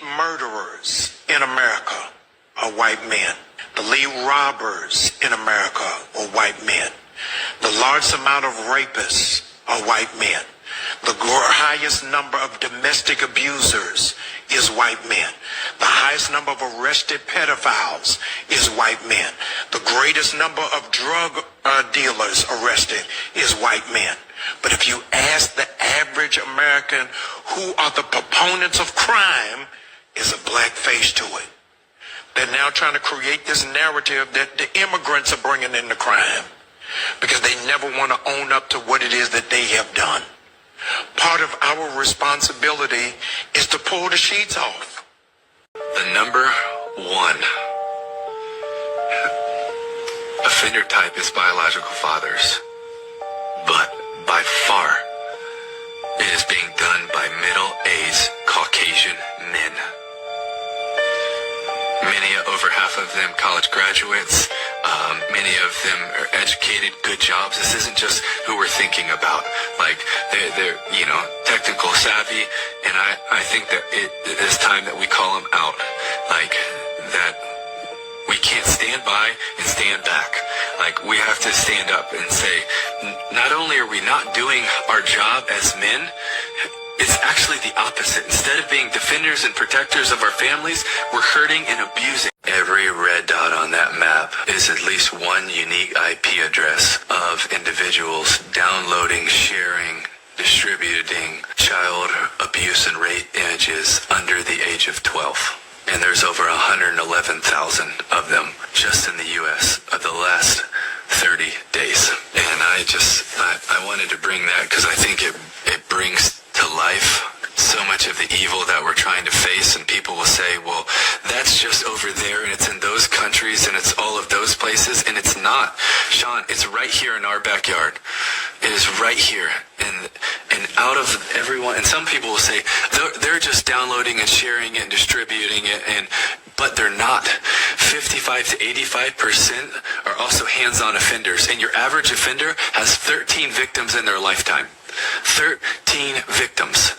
murderers in America are white men. The lead robbers in America are white men. The largest amount of rapists are white men. The highest number of domestic abusers is white men. The highest number of arrested pedophiles is white men. The greatest number of drug dealers arrested is white men. But if you ask the average American who are the proponents of crime, is a black face to it. They're now trying to create this narrative that the immigrants are bringing in the crime because they never want to own up to what it is that they have done. Part of our responsibility is to pull the sheets off. The number one offender type is biological fathers, but by far it is being done by middle-aged Caucasian men. Many, over half of them, college graduates. Many of them are educated, good jobs. This isn't just who we're thinking about. Like, they're technical savvy. And I think that it is time that we call them out. Like, that we can't stand by and stand back. Like, we have to stand up and say, not only are we not doing our job as men, it's actually the opposite. Instead of being defenders and protectors of our families, we're hurting and abusing. Every red dot on that map is at least one unique IP address of individuals downloading, sharing, distributing child abuse and rape images under the age of 12. And there's over 111,000 of them just in the U.S. of the last 30 days. And I wanted to bring that because I think it brings to life so much of the evil that we're trying to face. And people will say, well, that's just over there and it's in those countries and it's all of those places. And it's not. Sean, it's right here in our backyard. It is right here. And out of everyone, and some people will say they're just downloading and sharing it and distributing it, but they're not. 55 to 85% are also hands-on offenders. And your average offender has 13 victims in their lifetime. 13 victims.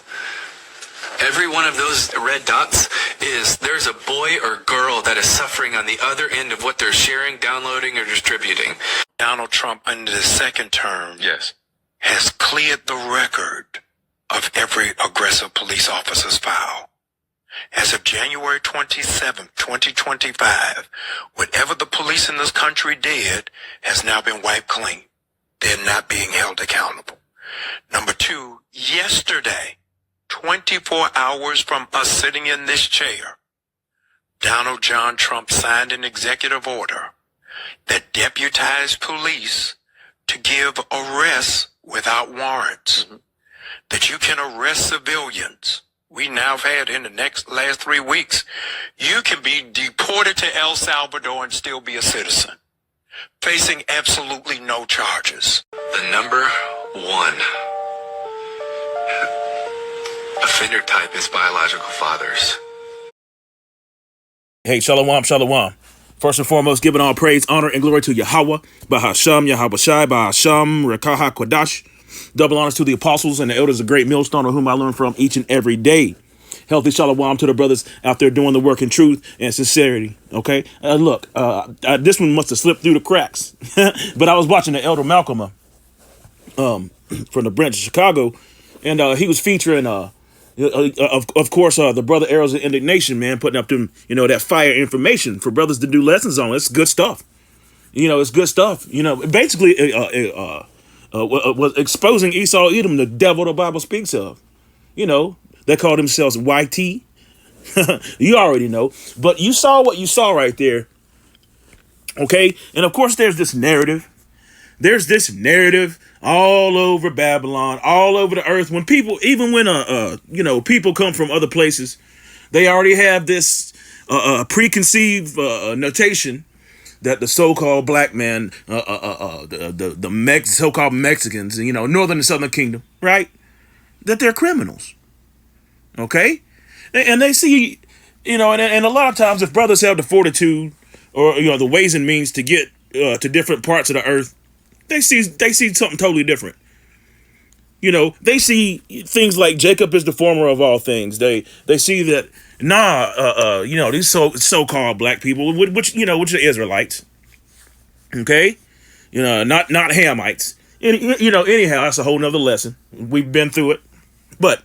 Every one of those red dots there's a boy or girl that is suffering on the other end of what they're sharing, downloading, or distributing. Donald Trump, under the second term, has cleared the record of every aggressive police officer's file. As of January 27th, 2025, whatever the police in this country did has now been wiped clean. They're not being held accountable. Number two, yesterday, 24 hours from us sitting in this chair, Donald John Trump signed an executive order that deputized police to give arrests without warrants. That you can arrest civilians. We now have had in the last 3 weeks, you can be deported to El Salvador and still be a citizen, facing absolutely no charges. The number one offender type is biological fathers. Hey, shalom, shalom. First and foremost, giving all praise, honor, and glory to Yahweh, Bahasham, Yahweh Shai, Bahasham, Rekaha Kodash. Double honors to the apostles and the elders of Great Millstone, of whom I learn from each and every day. Healthy shalom to the brothers out there doing the work in truth and sincerity. Okay, look, this one must have slipped through the cracks, but I was watching the Elder Malcolm from the branch of Chicago, and he was featuring of course, the brother Arrows of Indignation, man, putting up them, that fire information for brothers to do lessons on. It's good stuff. It's good stuff. Basically, was exposing Esau, Edom, the devil the Bible speaks of. They call themselves YT. You already know. But you saw what you saw right there. Okay? And of course, there's this narrative. There's this narrative all over Babylon, all over the earth. When people, even when people come from other places, they already have this preconceived notation that the so-called black man, the so-called Mexicans, northern and southern kingdom, right? That they're criminals. Okay, and they see, and a lot of times if brothers have the fortitude or the ways and means to get to different parts of the earth, they see something totally different. You know, they see things like Jacob is the former of all things. They see that you know, these so-called black people, which are Israelites, okay, you know, not Hamites. You know, anyhow, that's a whole nother lesson. We've been through it, but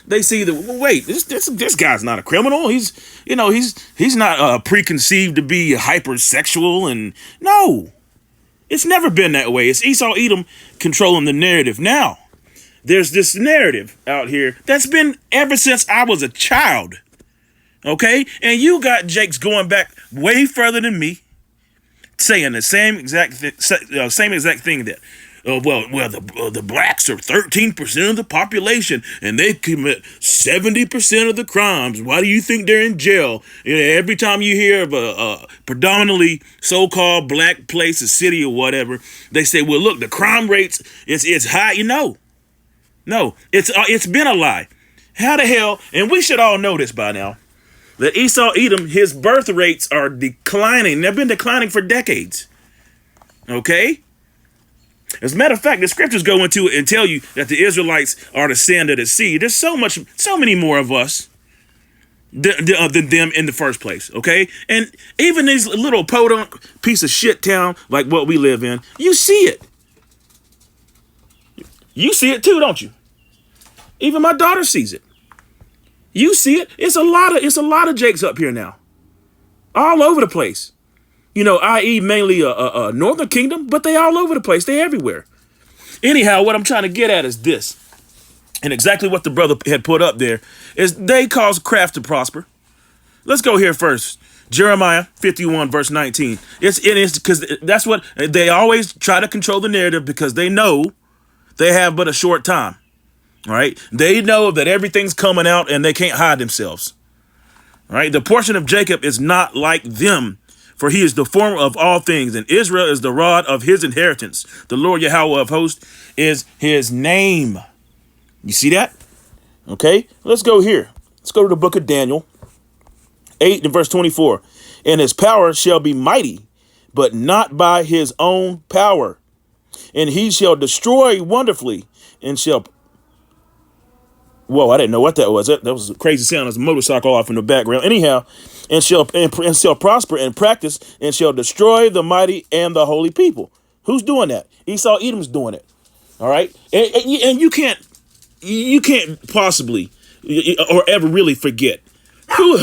they see that, well, wait, this guy's not a criminal. He's not preconceived to be hypersexual, and no, it's never been that way. It's Esau Edom controlling the narrative now. There's this narrative out here that's been ever since I was a child. Okay? And you got Jakes going back way further than me, saying the same exact thing that, the blacks are 13% of the population and they commit 70% of the crimes. Why do you think they're in jail? You know, every time you hear of a predominantly so-called black place, a city or whatever, they say, well, look, the crime rates, it's high. You know, no, it's been a lie. How the hell, and we should all know this by now, that Esau Edom, his birth rates are declining. They've been declining for decades. Okay? As a matter of fact, the scriptures go into it and tell you that the Israelites are the sand of the sea. There's so many more of us than them in the first place, okay? And even these little podunk piece of shit town like what we live in, you see it. You see it too, don't you? Even my daughter sees it. You see it. It's a lot of Jakes up here now, all over the place. You know, i.e. mainly a Northern Kingdom, but they all over the place. They everywhere. Anyhow, what I'm trying to get at is this, and exactly what the brother had put up there is they cause craft to prosper. Let's go here first. Jeremiah 51 verse 19. It is because that's what they always try to control the narrative, because they know they have but a short time. All right. They know that everything's coming out and they can't hide themselves. All right. The portion of Jacob is not like them, for he is the former of all things, and Israel is the rod of his inheritance. The Lord Yahweh of hosts is his name. You see that? Okay. Let's go here. Let's go to the book of Daniel 8 and verse 24. And his power shall be mighty, but not by his own power. And he shall destroy wonderfully and shall... Whoa, I didn't know what that was. That was a crazy sound. There's a motorcycle off in the background. Anyhow, and shall prosper and practice and shall destroy the mighty and the holy people. Who's doing that? Esau Edom's doing it. All right. And you can't possibly or ever really forget who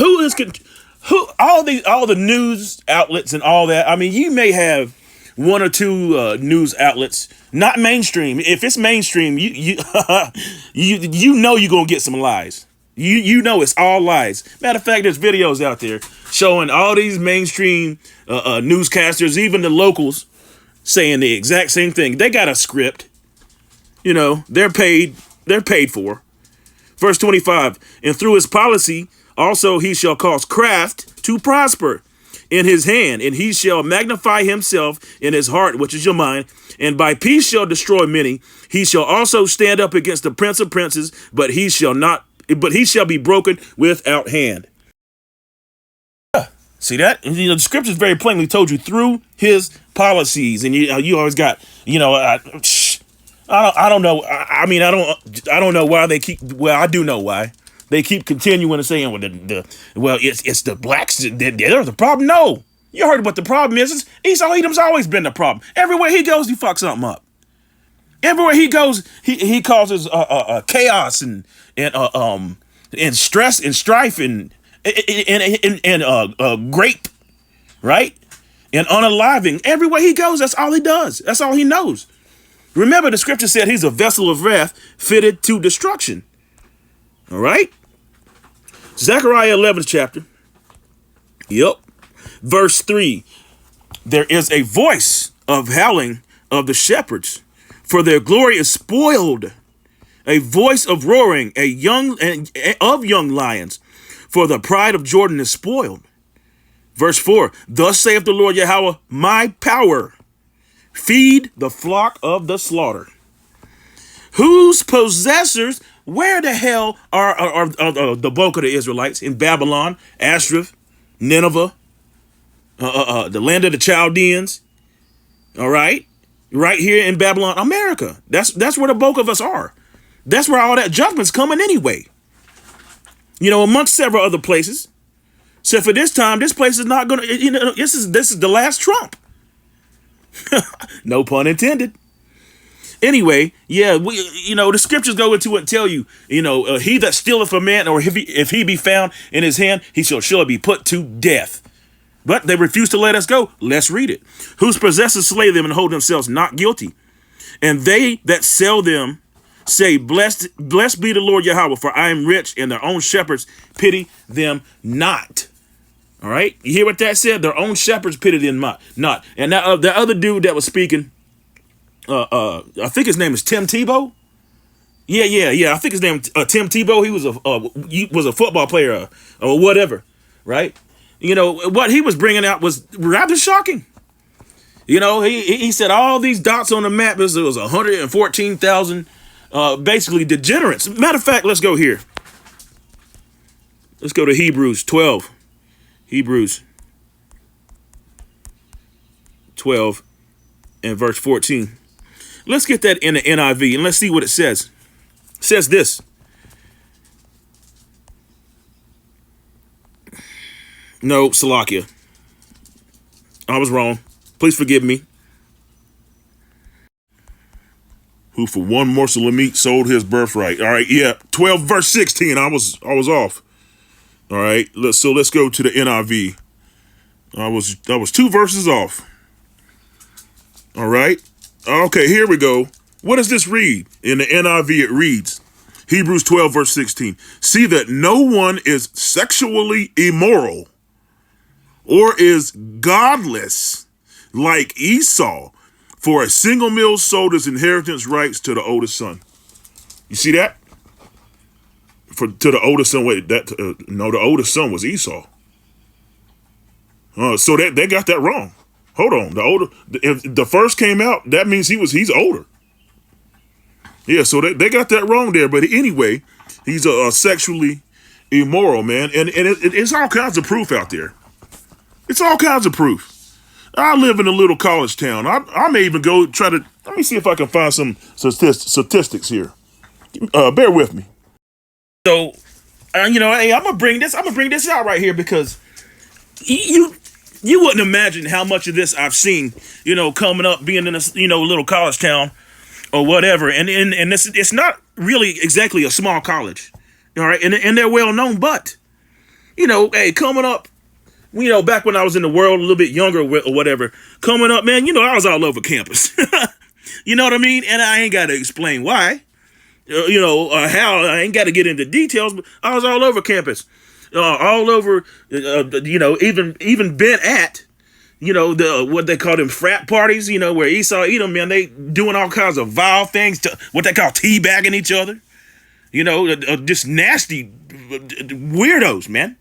all the news outlets and all that. I mean, you may have one or two news outlets, not mainstream. If it's mainstream, you know you're gonna get some lies. You know it's all lies. Matter of fact, there's videos out there showing all these mainstream newscasters, even the locals, saying the exact same thing. They got a script. You know, they're paid for. Verse 25, and through his policy also he shall cause craft to prosper in his hand, and he shall magnify himself in his heart, which is your mind, and by peace shall destroy many. He shall also stand up against the prince of princes, but he shall be broken without hand. See that? And, the scriptures very plainly told you through his policies, and you always got, I don't know. I don't know why they keep. Well, I do know why. They keep continuing to saying, it's the blacks. They're the problem. No, you heard what the problem is. Esau Edom's always been the problem. Everywhere he goes, he fucks something up. Everywhere he goes, he causes chaos and stress and strife and grape, right? And unaliving. Everywhere he goes, that's all he does. That's all he knows. Remember, the scripture said he's a vessel of wrath fitted to destruction. All right. Zechariah 11th chapter. Yep. Verse 3. There is a voice of howling of the shepherds, for their glory is spoiled. A voice of roaring, of young lions, for the pride of Jordan is spoiled. Verse 4. Thus saith the Lord Yahweh, my power, feed the flock of the slaughter. Whose possessors? Where the hell are the bulk of the Israelites? In Babylon, Ashtaroth, Nineveh, the land of the Chaldeans. All right. right here in Babylon, America. That's where the bulk of us are. That's where all that judgment's coming anyway. Amongst several other places. So for this time, this place is not gonna. This is the last Trump. No pun intended. Anyway, yeah, the scriptures go into it and tell you, he that stealeth a man, or if he be found in his hand, he shall surely be put to death. But they refuse to let us go. Let's read it. Whose possessors slay them and hold themselves not guilty. And they that sell them say, blessed be the Lord Yahweh, for I am rich, and their own shepherds pity them not. All right. You hear what that said? Their own shepherds pity them not. And now the other dude that was speaking, I think his name is Tim Tebow. Yeah. I think his name Tim Tebow. He was a football player or whatever. Right. What he was bringing out was rather shocking. He said all these dots on the map, it was 114,000 basically degenerates. Matter of fact, let's go here. Let's go to Hebrews 12. Hebrews 12 and verse 14. Let's get that in the NIV and let's see what it says. It says this. No, Salakia. I was wrong. Please forgive me. Who for one morsel of meat sold his birthright. All right, yeah. 12 verse 16. I was off. All right. Let's go to the NIV. I was 2 verses off. All right. Okay, here we go. What does this read? In the NIV, it reads, Hebrews 12 verse 16. See that no one is sexually immoral or is godless like Esau, for a single meal sold his inheritance rights to the oldest son. You see that? To the oldest son. Wait, the oldest son was Esau. So they got that wrong. Hold on. If the first came out, that means he's older. Yeah, so they got that wrong there. But anyway, he's a sexually immoral man, and it's all kinds of proof out there. It's all kinds of proof. I live in a little college town. I may even go let me see if I can find some statistics here. Bear with me. So, hey, I'm gonna bring this out right here because you wouldn't imagine how much of this I've seen, coming up, being in a, little college town or whatever. And it's not really exactly a small college. All right. And they're well known, but, hey, coming up, back when I was in the world, a little bit younger or whatever, coming up, man, I was all over campus. You know what I mean? And I ain't got to explain why, how. I ain't got to get into details, but I was all over campus, all over, even been at, what they call them frat parties, where Esau, Edom, man, they doing all kinds of vile things, to what they call teabagging each other, just nasty weirdos, man,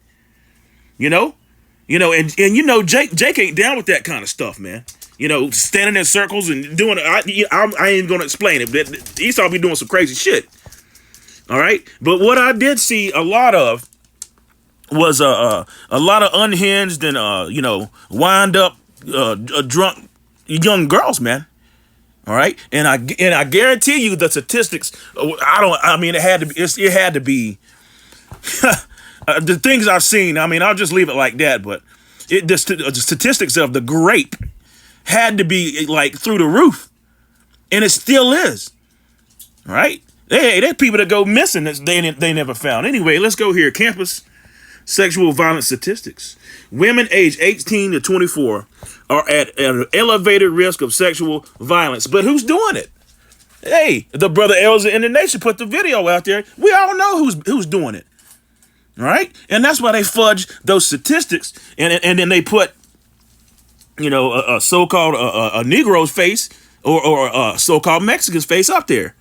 and Jake ain't down with that kind of stuff, man. Standing in circles and doing it. I ain't gonna explain it, but Esau be doing some crazy shit. All right, but what I did see a lot of was a lot of unhinged and wind up drunk young girls, man. All right, and I guarantee you the statistics. It had to be. The things I've seen, I'll just leave it like that. But the statistics of the grape had to be like through the roof, and it still is. All right, there's people that go missing that they never found. Anyway, let's go here. Campus sexual violence statistics: women age 18 to 24 are at an elevated risk of sexual violence. But who's doing it? Hey, the brother Elza in the nation put the video out there. We all know who's doing it. All right, and that's why they fudge those statistics, and then they put, a so-called a Negro's face or a so-called Mexican's face up there,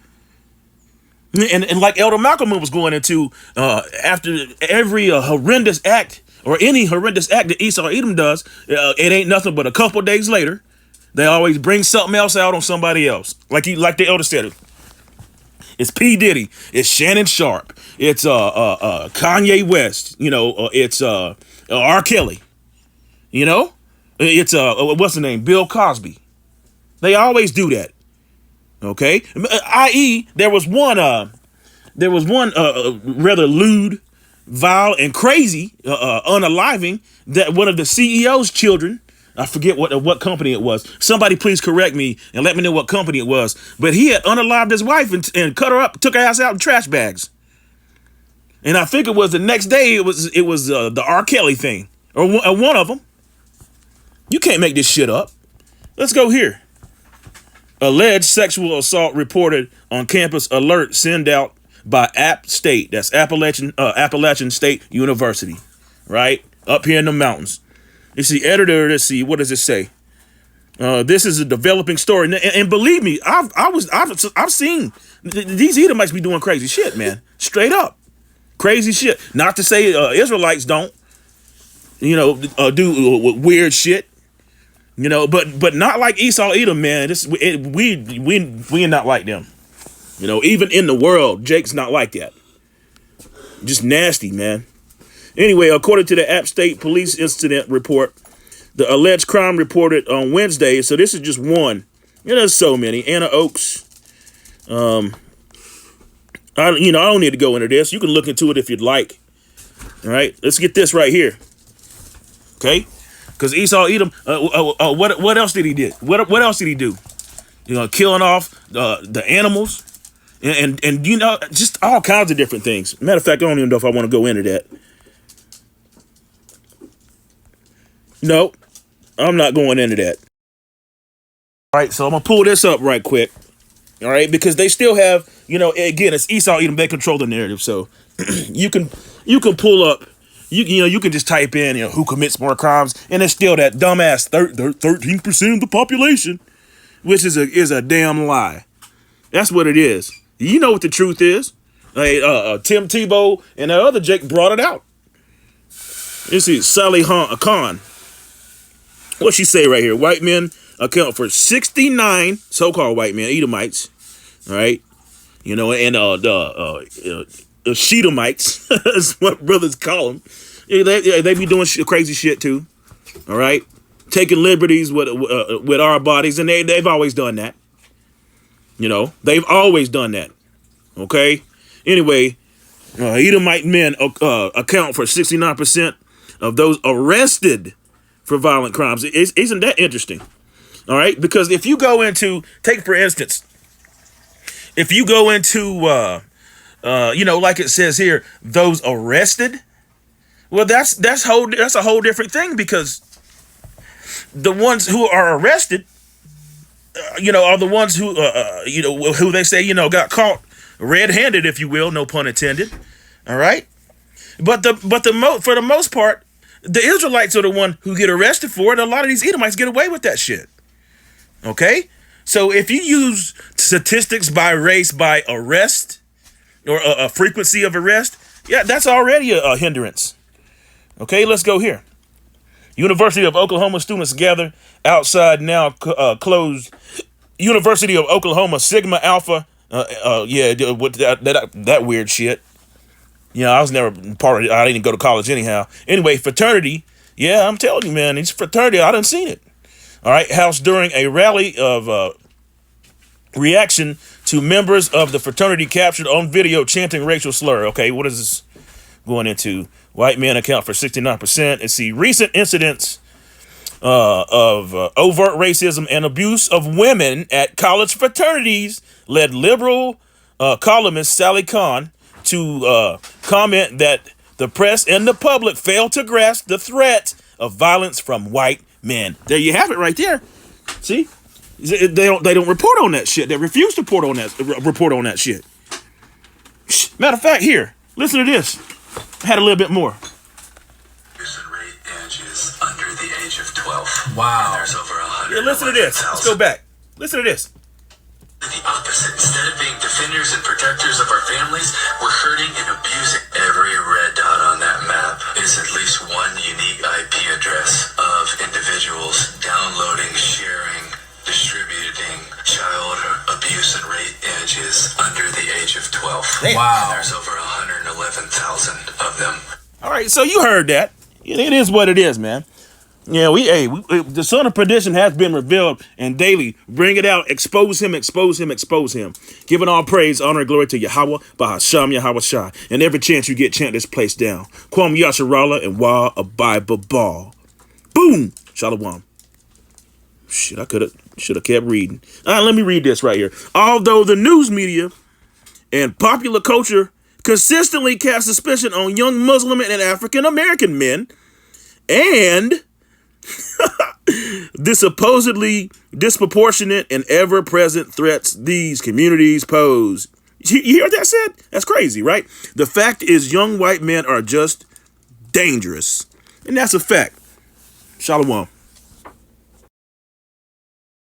and like Elder Malcolm was going into, after every horrendous act or any horrendous act that Esau Edom does, it ain't nothing but a couple days later, they always bring something else out on somebody else, like the elder said. It's P. Diddy. It's Shannon Sharp. It's Kanye West. It's R. Kelly. It's what's the name? Bill Cosby. They always do that. Okay, i.e., there was one rather lewd, vile, and crazy unaliving that one of the CEO's children. I forget what company it was. Somebody please correct me and let me know what company it was. But he had unalived his wife and cut her up, took her ass out in trash bags. And I think it was the next day. It was the R. Kelly thing, or one of them. You can't make this shit up. Let's go here. Alleged sexual assault reported on campus. Alert send out by App State. That's Appalachian State University, right up here in the mountains. You see, editor. Let's see, what does it say? This is a developing story, and believe me, I've seen these Edomites be doing crazy shit, man. Straight up, crazy shit. Not to say Israelites don't, do weird shit, but not like Esau, Edom, man. We are not like them. Even in the world, Jake's not like that. Just nasty, man. Anyway, according to the App State Police Incident Report, the alleged crime reported on Wednesday. So this is just one. There's so many. Anna Oaks. I don't need to go into this. You can look into it if you'd like. All right, let's get this right here. Okay, because Esau Edom. What else did he do? What else did he do? Killing off the animals, and just all kinds of different things. Matter of fact, I don't even know if I want to go into that. No, I'm not going into that. All right, so I'm gonna pull this up right quick. All right, because they still have, again, it's Esau Edom. They control the narrative, so you can pull up. You can just type in, who commits more crimes, and it's still that dumbass 13% of the population, which is a damn lie. That's what it is. You know what the truth is. Tim Tebow and the other Jake brought it out. This is Sally Khan. What she say right here? White men account for 69 so-called white men, Edomites, right? And the Shedamites, is what brothers call them. They be doing crazy shit too, all right? Taking liberties with our bodies, and they've always done that. They've always done that. Okay. Anyway, Edomite men account for 69% of those arrested for violent crimes. Isn't that interesting? All right, because if you go into, take for instance, if you go into, like it says here, those arrested, well, that's a whole different thing, because the ones who are arrested, are the ones who, who they say, got caught red-handed, if you will, no pun intended. All right, for the most part, the Israelites are the one who get arrested for it. A lot of these Edomites get away with that shit. Okay? So if you use statistics by race, by arrest, or a frequency of arrest, yeah, that's already a hindrance. Okay, let's go here. University of Oklahoma students gather outside now closed University of Oklahoma Sigma Alpha. With that weird shit. I was never part of it. I didn't go to college anyhow. Anyway, fraternity. Yeah, I'm telling you, man, it's fraternity. I done seen it. All right, house during a rally of reaction to members of the fraternity captured on video chanting racial slur. Okay, what is this going into? White men account for 69%. Let's see, recent incidents of overt racism and abuse of women at college fraternities led liberal columnist Sally Khan to comment that the press and the public failed to grasp the threat of violence from white men. There you have it right there. See, they don't report on that shit. They refuse to report on that shit. Matter of fact, here, listen to this. I had a little bit more. Rate ages under the age of 12. Wow. And there's over 100. Yeah, listen to this. Let's go back. Listen to this. The opposite. Instead of being defenders and protectors of our families, we're hurting and abusing. Every red dot on that map is at least one unique IP address of individuals downloading, sharing, distributing child abuse and rape images under the age of 12. Wow. And there's over 111,000 of them. All right, so you heard that. It is what it is, man. Yeah, the son of perdition has been revealed, and daily bring it out, expose him, expose him, expose him. Giving all praise, honor, and glory to Yahweh, Bahasham, Yahweh Shai. And every chance you get, chant this place down. Kwam Yasharala and Wa Abiba Ball. Boom! Shalom. Shit, I should have kept reading. All right, let me read this right here. Although the news media and popular culture consistently cast suspicion on young Muslim and African American men, and the supposedly disproportionate and ever-present threats these communities pose. You hear what that said? That's crazy, right? The fact is, young white men are just dangerous. And that's a fact. Shalom.